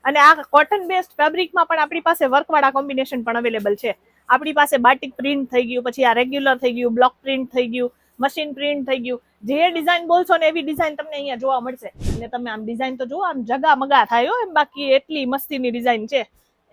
અને આ cotton based ફેબ્રિકમાં પણ આપણી પાસે વર્કવાળા કોમ્બિનેશન પણ અવેલેબલ છે. આપણી પાસે બાટિક પ્રિન્ટ થઈ ગયું, પછી આ રેગ્યુલર થઈ ગયું, બ્લોક પ્રિન્ટ થઈ ગયું, મશીન પ્રિન્ટ થઈ ગયું. જે ડિઝાઇન બોલશો ને એવી ડિઝાઇન તમને અહીંયા જોવા મળશે. અને તમે આમ ડિઝાઇન તો જુઓ, આમ જગા મગા થાય એમ, બાકી એટલી મસ્તીની ડિઝાઇન છે.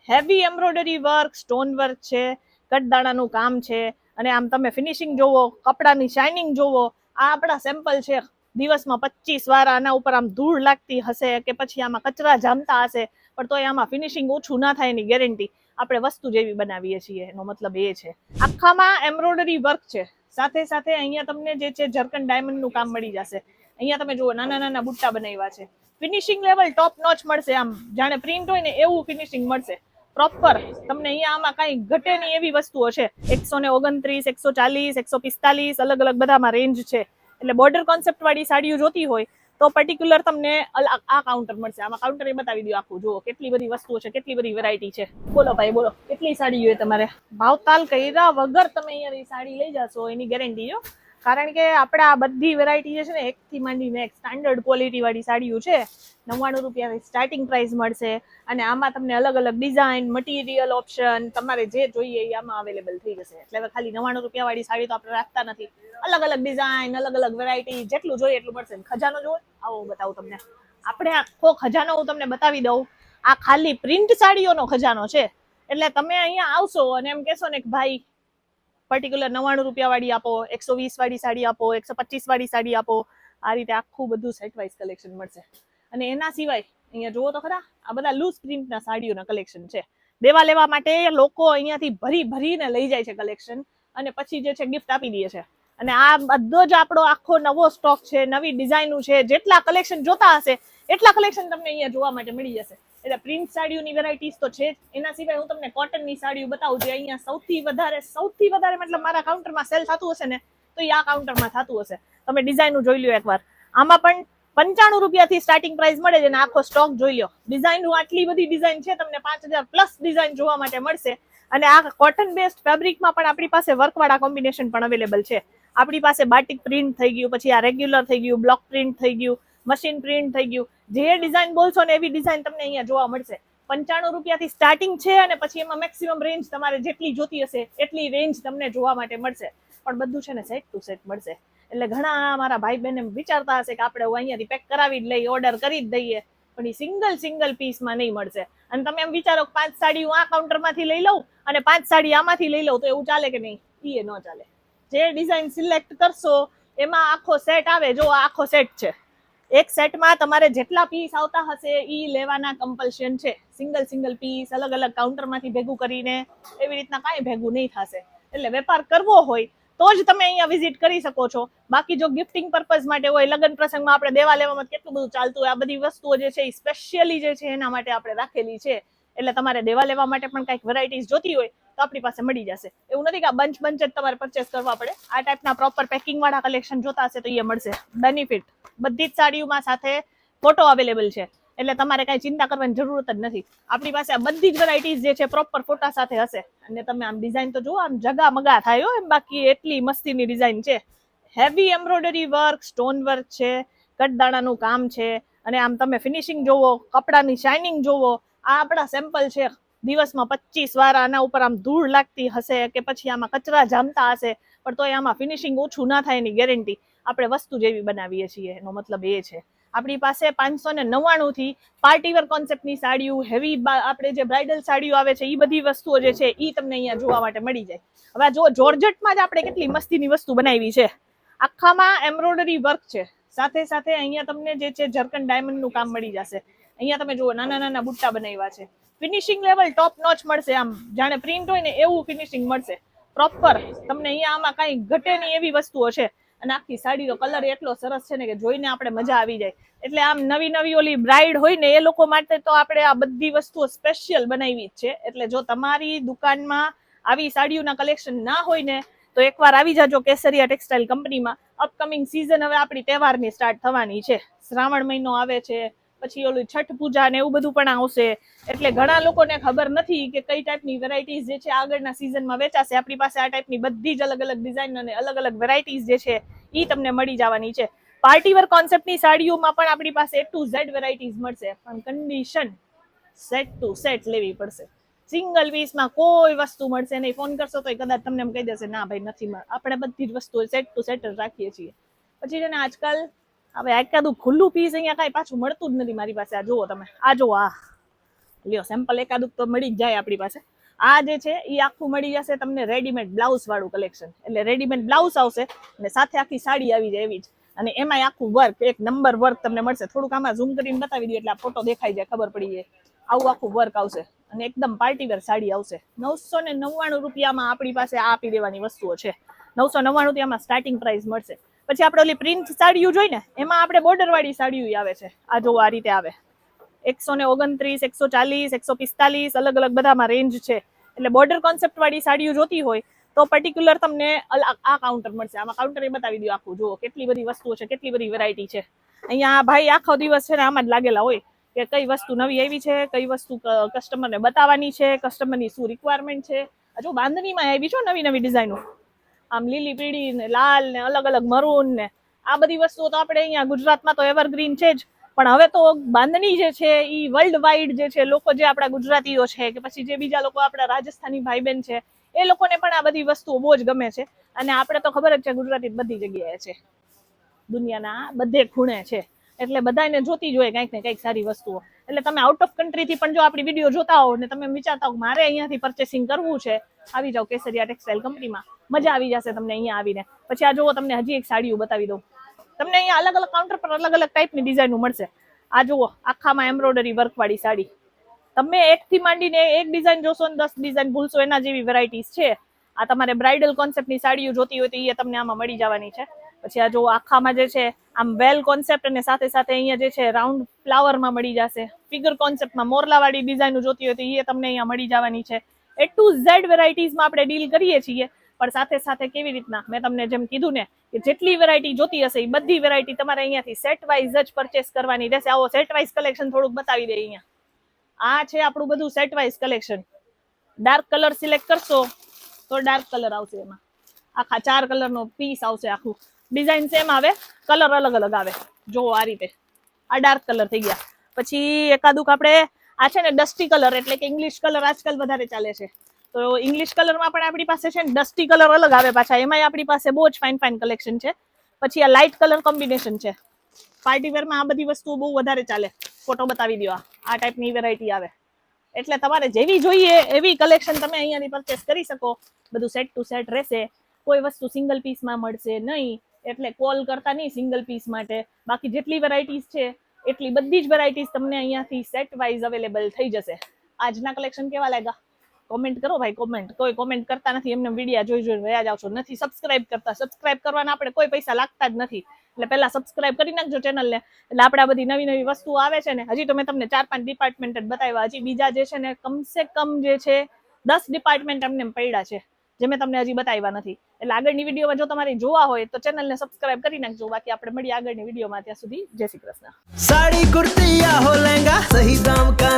Heavy embroidery work, stone work છે, કટદાણાનું કામ છે. અને આમ તમે ફિનિશિંગ જોવો, કપડાની શાઇનિંગ જોવો. આ આપણા સેમ્પલ છે. દિવસમાં 25 વાર આના ઉપર આમ ધૂળ લાગતી હશે કે પછી આમાં કચરા જામતા હશે, પણ તોય આમાં ફિનિશિંગ ઓછું ના થાય એની ગેરંટી આપણે વસ્તુ જેવી બનાવીએ છીએ. એનો મતલબ એ છે. આખામાં એમ્બ્રોઇડરી વર્ક છે. સાથે સાથે અહીંયા તમને જે છે જર્કન ડાયમંડનું કામ મળી જશે. અહીંયા તમે જુઓ, નાના નાના બુટ્ટા બનાવ્યા છે. ફિનિશિંગ લેવલ ટોપ નોચ મળશે. આમ જાણે પ્રિન્ટ હોય ને એવું ફિનિશિંગ મળશે પ્રોપર. તમને અહીંયા આમાં કઈ ઘટે નહીં એવી વસ્તુઓ છે. 129, 140, 145 અલગ અલગ બધામાં રેન્જ છે. એટલે બોર્ડર કોન્સેપ્ટ વાળી સાડીઓ જોતી હોય તો પર્ટિક્યુલર તમને આ કાઉન્ટર મળશે. આમાં કાઉન્ટર એ બતાવી દો આખું. જુઓ કેટલી બધી વસ્તુઓ છે, કેટલી બધી વેરાયટી છે. બોલો ભાઈ બોલો, કેટલી સાડીઓ તમારે ભાવતાલ કર્યા વગર તમે અહીંયાની સાડી લઈ જશો એની ગેરંટી જો. કારણ કે આપણે આ બધી વેરાયટી જે છે ને, એકથી માંડીને એક સ્ટાન્ડર્ડ ક્વોલિટી વાળી સાડીઓ છે. 99 રૂપિયાની સ્ટાર્ટિંગ પ્રાઇસ મળશે. અને આમાં તમને અલગ અલગ ડિઝાઇન, મટીરિયલ ઓપ્શન તમારે જે જોઈએ એ આમાં અવેલેબલ થઈ જશે. એટલે હવે ખાલી 99 રૂપિયા વાળી સાડી તો આપણે રાખતા નથી. અલગ અલગ ડિઝાઇન, અલગ અલગ વેરાયટી, જેટલું જોઈએ એટલું મળશે. ખજાનો જોવો, આવો બતાવું તમને. આપણે આખો ખજાનો હું તમને બતાવી દઉં. આ ખાલી પ્રિન્ટ સાડીઓનો ખજાનો છે. એટલે તમે અહીંયા આવશો અને એમ કહેશો ને કે ભાઈ પર્ટિક્યુલર 99 રૂપિયા વાળી આપો, 120 વાળી સાડી આપો, 125 વાળી સાડી આપો. આ રીતે આખું બધું સેટ વાઇઝ કલેક્શન મળશે. અને એના સિવાય અહીંયા જુઓ તો ખરા, આ બધા લૂઝ પ્રિન્ટના સાડીઓના કલેક્શન છે. દેવા લેવા માટે લોકો અહીંયાથી ભરી ભરીને લઈ જાય છે કલેક્શન, અને પછી જે છે ગિફ્ટ આપી દે છે. અને આ બધો જ આપણો આખો નવો સ્ટોક છે, નવી ડિઝાઇનો છે. જેટલા કલેક્શન જોતા હશે એટલા કલેક્શન તમને અહીંયા જોવા માટે મળી જશે. એટલે પ્રિન્ટ સાડીઓની વેરાયટીઝ તો છે જ. એના સિવાય હું તમને કોટનની સાડીઓ બતાવું, જે અહીંયા સૌથી વધારે મતલબ મારા કાઉન્ટરમાં સેલ થતું હશે ને, તો એ આ કાઉન્ટરમાં થતું હશે. તમે ડિઝાઇનો જોઈ લો એકવાર. આમાં પણ 95 રૂપિયાથી સ્ટાર્ટિંગ પ્રાઇસ મળે છે. અને આખો સ્ટોક જોઈ લો. ડિઝાઇનો આટલી બધી ડિઝાઇન છે, તમને 5000 પ્લસ ડિઝાઇન જોવા માટે મળશે. અને આ કોટન બેસ્ડ ફેબ્રિકમાં પણ આપણી પાસે વર્કવાળા કોમ્બિનેશન પણ અવેલેબલ છે. આપણી પાસે બાટિક પ્રિન્ટ થઈ ગયું, પછી આ રેગ્યુલર થઈ ગયું, બ્લોક પ્રિન્ટ થઈ ગયું, મશીન પ્રિન્ટ થઈ ગયું. જે ડિઝાઇન બોલશો ને એવી ડિઝાઇન તમને અહીંયા જોવા મળશે. 95 રૂપિયાથી સ્ટાર્ટિંગ છે. અને પછી એમાં મેક્સિમમ રેન્જ તમારે જેટલી જોતી હશે એટલી રેન્જ તમને જોવા માટે મળશે. પણ બધું છે ને સેટ ટુ સેટ મળશે. એટલે ઘણા મારા ભાઈ બહેન એમ વિચારતા હશે કે આપણે અહીંયાથી પેક કરાવી જ લઈએ, ઓર્ડર કરી જ દઈએ, પણ એ સિંગલ પીસમાં નહીં મળશે. અને તમે એમ વિચારો કે 5 સાડી હું આ કાઉન્ટરમાંથી લઈ લઉં અને 5 સાડી આમાંથી લઈ લઉં, તો એવું ચાલે કે નહીં? એ ન ચાલે. જે ડિઝાઇન સિલેક્ટ કરશો એમાં આખો સેટ આવે. જો આ આખો સેટ છે. એક સેટમાં તમારે જેટલા પીસ આવતા હશે એ લેવાના કમ્પલ્શન છે. સિંગલ પીસ અલગ અલગ કાઉન્ટરમાંથી ભેગું કરીને એવી રીતના કાંઈ ભેગું નહીં થશે. એટલે વેપાર કરવો હોય તો જ તમે અહીંયા વિઝિટ કરી શકો છો. બાકી જો ગિફ્ટિંગ પર્પઝ માટે હોય, લગ્ન પ્રસંગમાં આપણે દેવા લેવામાં કેટલું બધું ચાલતું હોય, આ બધી વસ્તુઓ જે છે એ સ્પેશિયલી જે છે એના માટે આપણે રાખેલી છે. એટલે તમારે દેવા લેવા માટે પણ કંઈક વેરાયટીઝ જોતી હોય તો આપણી પાસે મળી જશે. એવું નથી કે આ બંચ જ તમારે પરચેસ કરવા પડે. આ ટાઈપના પ્રોપર પેકિંગ વાળા કલેક્શન જોતા હશે તો એ મળશે. બેનિફિટ બધી જ સાડીઓમાં સાથે ફોટો અવેલેબલ છે. એટલે તમારે કઈ ચિંતા કરવાની જરૂરત જ નથી. આપણી પાસે આ બધી જ વેરાયટીઝ જે છે પ્રોપર ફોટા સાથે હશે. અને તમે આમ ડિઝાઇન તો જુઓ, આમ જગા મગા થાય એમ, બાકી એટલી મસ્તીની ડિઝાઇન છે. Heavy embroidery work, stone work છે, કટદાણાનું કામ છે. અને આમ તમે ફિનિશિંગ જોવો, કપડાની શાઇનિંગ જોવો. આ આપણા સેમ્પલ છે. દિવસમાં 25 વાર આના ઉપર આમ ધૂળ લાગતી હશે કે પછી આમાં કચરા જામતા હશે, પણ તોય આમાં ફિનિશિંગ ઓછું ના થાય એની ગેરંટી આપણે વસ્તુ જેવી બનાવીએ છીએ. એનો મતલબ એ છે. આપણી પાસે 599 થી પાર્ટીવેર કોન્સેપ્ટની સાડીઓ, હેવી આપણે જે બ્રાઇડલ સાડીઓ આવે છે, એ બધી વસ્તુઓ જે છે એ તમને અહીંયા જોવા માટે મળી જાય. હવે જો જોર્જેટમાં જ આપણે કેટલી મસ્તીની વસ્તુ બનાવી છે. આખામાં એમ્બ્રોઇડરી વર્ક છે. સાથે સાથે અહીંયા તમને જે છે જર્કન ડાયમંડનું કામ મળી જશે. અહીંયા તમે જુઓ, નાના નાના બુટ્ટા બનાવ્યા છે. ફિનિશિંગ લેવલ ટોપ નોચ મળશે. આમ જાણે પ્રિન્ટ હોય ને એવું ફિનિશિંગ મળશે પ્રોપર. તમને અહીંયા આમાં કઈ ઘટે નહીં એવી વસ્તુઓ છે. અને આખી સાડીનો કલર એટલો સરસ છે ને કે જોઈને આપણે મજા આવી જાય. એટલે આમ નવી ઓલી બ્રાઇડ હોય ને એ લોકો માટે તો આપણે આ બધી વસ્તુઓ સ્પેશિયલ બનાવી જ છે. એટલે જો તમારી દુકાનમાં આવી સાડીઓના કલેક્શન ના હોય ને તો એકવાર આવી જાજો કેસરિયા ટેક્સટાઇલ કંપનીમાં. અપકમિંગ સિઝન હવે આપણી તહેવારની સ્ટાર્ટ થવાની છે. શ્રાવણ મહિનો આવે છે, પછી ઓલું છઠ પૂજા ને એવું બધું પણ આવશે. એટલે ઘણા લોકોને ખબર નથી કે કઈ ટાઈપની વેરાયટીઝ જે છે આગળના સિઝનમાં વેચાશે. આપણી પાસે આ ટાઈપની બધી જ અલગ અલગ ડિઝાઇન અને અલગ અલગ વેરાયટીઝ જે છે એ તમને મળી જવાની છે. પાર્ટીવેર કોન્સેપ્ટની સાડીઓમાં પણ આપણી પાસે A to Z વેરાયટીઝ મળશે. પણ કન્ડિશન સેટ ટુ સેટ લેવી પડશે. સિંગલ પીસમાં કોઈ વસ્તુ મળશે નહીં. ફોન કરશો તો કદાચ તમને એમ કહી દેશે ના ભાઈ નથી મળે. આપણે બધી જ વસ્તુઓ સેટ ટુ સેટ જ રાખીએ છીએ. પછી છે ને આજકાલ હવે એકાદું ખુલ્લું પીસ અહીંયા કાંઈ પાછું મળતું જ નથી મારી પાસે. આ જુઓ તમે, આ જુઓ, આ લ્યો સેમ્પલ એકાદું તો મળી જ જાય આપણી પાસે. આ જે છે એ આખું મળી જશે તમને રેડીમેડ બ્લાઉઝ વાળું કલેક્શન. એટલે રેડીમેડ બ્લાઉઝ આવશે અને સાથે આખી સાડી આવી જાય એવી જ. અને એમાંય આખું વર્ક, એક નંબર વર્ક તમને મળશે. થોડુંક આમાં ઝૂમ કરીને બતાવી દઈએ એટલે આ ફોટો દેખાઈ જાય, ખબર પડી જાય. આવું આખું વર્ક આવશે અને એકદમ પાર્ટીવેર સાડી આવશે. 999 રૂપિયામાં આપણી પાસે આ આપી દેવાની વસ્તુઓ છે. 999 રૂપિયામાં સ્ટાર્ટિંગ પ્રાઇસ મળશે. પછી આપણે ઓલી પ્રિન્ટ સાડીઓ જોઈ ને, એમાં આપણે બોર્ડર વાળી સાડીઓ આવે છે. આ જો આ રીતે આવે, 129, 140, 145 અલગ અલગ બધામાં રેન્જ છે. એટલે બોર્ડર કોન્સેપ્ટ વાળી સાડીઓ જોતી હોય તો પર્ટિક્યુલર તમને આ કાઉન્ટર મળશે. આમાં કાઉન્ટર એ બતાવી દો આખું. જુઓ કેટલી બધી વસ્તુઓ છે, કેટલી બધી વેરાયટી છે. અહીંયા ભાઈ આખો દિવસ છે ને આમાં જ લાગેલા હોય કે કઈ વસ્તુ નવી આવી છે, કઈ વસ્તુ કસ્ટમરને બતાવવાની છે, કસ્ટમરની શું રિક્વાયરમેન્ટ છે. જો બાંધણીમાં આવી છો નવી નવી ડિઝાઇનો, આમ લીલી, પીળી ને લાલ ને અલગ અલગ મરૂન ને આ બધી વસ્તુઓ તો આપણે અહીંયા ગુજરાતમાં તો એવરગ્રીન છે જ. પણ હવે તો બાંધણી જે છે એ વર્લ્ડ વાઇડ જે છે, લોકો જે આપણા ગુજરાતીઓ છે કે પછી જે બીજા લોકો આપણા રાજસ્થાની ભાઈ બહેન છે એ લોકોને પણ આ બધી વસ્તુઓ બહુ જ ગમે છે. અને આપણે તો ખબર જ છે ગુજરાતી બધી જગ્યાએ છે, દુનિયાના બધે ખૂણે છે. એટલે બધાને જોતી જ હોય કંઈક ને કંઈક સારી વસ્તુઓ. એટલે તમે આઉટ ઓફ કન્ટ્રીથી પણ જો આપણી વિડીયો જોતા હો ને તમે વિચારતા હો મારે અહીંયાથી પરચેસિંગ કરવું છે, આવી જાઓ કેસરિયા ટેક્સટાઇલ કંપનીમાં. મજા આવી જશે તમને અહીંયા આવીને. પછી આ જુઓ તમને હજી એક સાડીઓ બતાવી દઉં. તમને અહીંયા અલગ અલગ કાઉન્ટર પર અલગ અલગ ટાઈપની ડિઝાઇનો મળશે. આ જુઓ આખામાં એમ્બ્રોઇડરી વર્ક વાળી સાડી. તમે એકથી માંડીને એક ડિઝાઇન જોશો ને 10 ડિઝાઇન ભૂલશો એના જેવી વેરાયટીઝ છે. આ તમારે બ્રાઇડલ કોન્સેપ્ટની સાડીઓ જોતી હોય તો એ તમને આમાં મળી જવાની છે. પછી આ જો આખામાં જે છે આમ વેલ કોન્સેપ્ટ અને સાથે સાથે અહીંયા જે છે રાઉન્ડ ફ્લાવરમાં મળી જશે. ફિગર કોન્સેપ્ટમાં મોરલાવાળી ડિઝાઇનો જોતી હોય તો એ તમને અહીંયા મળી જવાની છે. A to Z વેરાયટીઝમાં આપણે ડીલ કરીએ છીએ. પણ સાથે સાથે કેવી રીતના, મેં તમને જેમ કીધું ને કે જેટલી વેરાયટી જોતી હશે એ બધી વેરાયટી તમારે અહીંયાથી સેટ વાઇઝ જ પરચેસ કરવાની રહેશે. આવો સેટ વાઇઝ કલેક્શન થોડુંક બતાવી દે અહીંયા. આ છે આપણું બધું set wise collection. Dark colour select કરશો તો ડાર્ક કલર આવશે. એમાં આખા 4 કલરનો પીસ આવશે. આખું ડિઝાઇન સેમ આવે, કલર અલગ અલગ આવે. જો આ રીતે આ ડાર્ક કલર થઈ ગયા. પછી એકાદુક આપણે આ છે ને ડસ્ટી કલર, એટલે કે ઇંગ્લિશ કલર આજકાલ વધારે ચાલે છે. તો ઇંગ્લિશ કલરમાં પણ આપણી પાસે છે ને ડસ્ટી કલર અલગ આવે પાછા. એમાંય આપણી પાસે બહુ જ ફાઇન ફાઇન કલેક્શન છે. પછી આ લાઇટ કલર કોમ્બિનેશન છે. પાર્ટી વેરમાં આ બધી વસ્તુઓ બહુ વધારે ચાલે. ફોટો બતાવી દો. આ ટાઈપની વેરાયટી આવે. એટલે તમારે જેવી જોઈએ એવી કલેક્શન તમે અહીંયાથી પરચેસ કરી શકો. બધું સેટ ટુ સેટ રહેશે. કોઈ વસ્તુ સિંગલ પીસમાં મળશે નહીં. એટલે કોલ કરતા નહીં સિંગલ પીસ માટે. બાકી જેટલી વેરાયટીઝ છે એટલી બધી જ વેરાયટીઝ તમને અહીંયાથી સેટ વાઇઝ અવેલેબલ થઈ જશે. આજના કલેક્શન કેવા લાગ્યા કોમેન્ટ કરો ભાઈ, કોમેન્ટ. કોઈ કોમેન્ટ કરતા નથી, એમને વિડીયો જોઈને વયા જાવ છો. નથી સબસ્ક્રાઇબ કરતા. સબસ્ક્રાઇબ કરવાના આપણે કોઈ પૈસા લાગતા જ નથી. એટલે પહેલા સબસ્ક્રાઇબ કરી નાખજો ચેનલને. એટલે આપણે આ બધી નવી નવી વસ્તુઓ આવે છે ને, હજી તો મેં તમને 4-5 ડિપાર્ટમેન્ટ જ બતાવ્યા. હજી બીજા જે છે ને કમસે કમ જે છે 10 ડિપાર્ટમેન્ટ એમને પડ્યા છે જે મેં તમને હજી બતાવ્યા નથી. એટલે આગળની વિડીયોમાં જો તમારે જોવા હોય તો ચેનલને સબસ્ક્રાઇબ કરી નાખજો. બાકી આપણે મળીએ આગળની વિડીયોમાં. ત્યાં સુધી જય શ્રી કૃષ્ણ. साड़ी कुर्ती या हो लहंगा, सही दाम का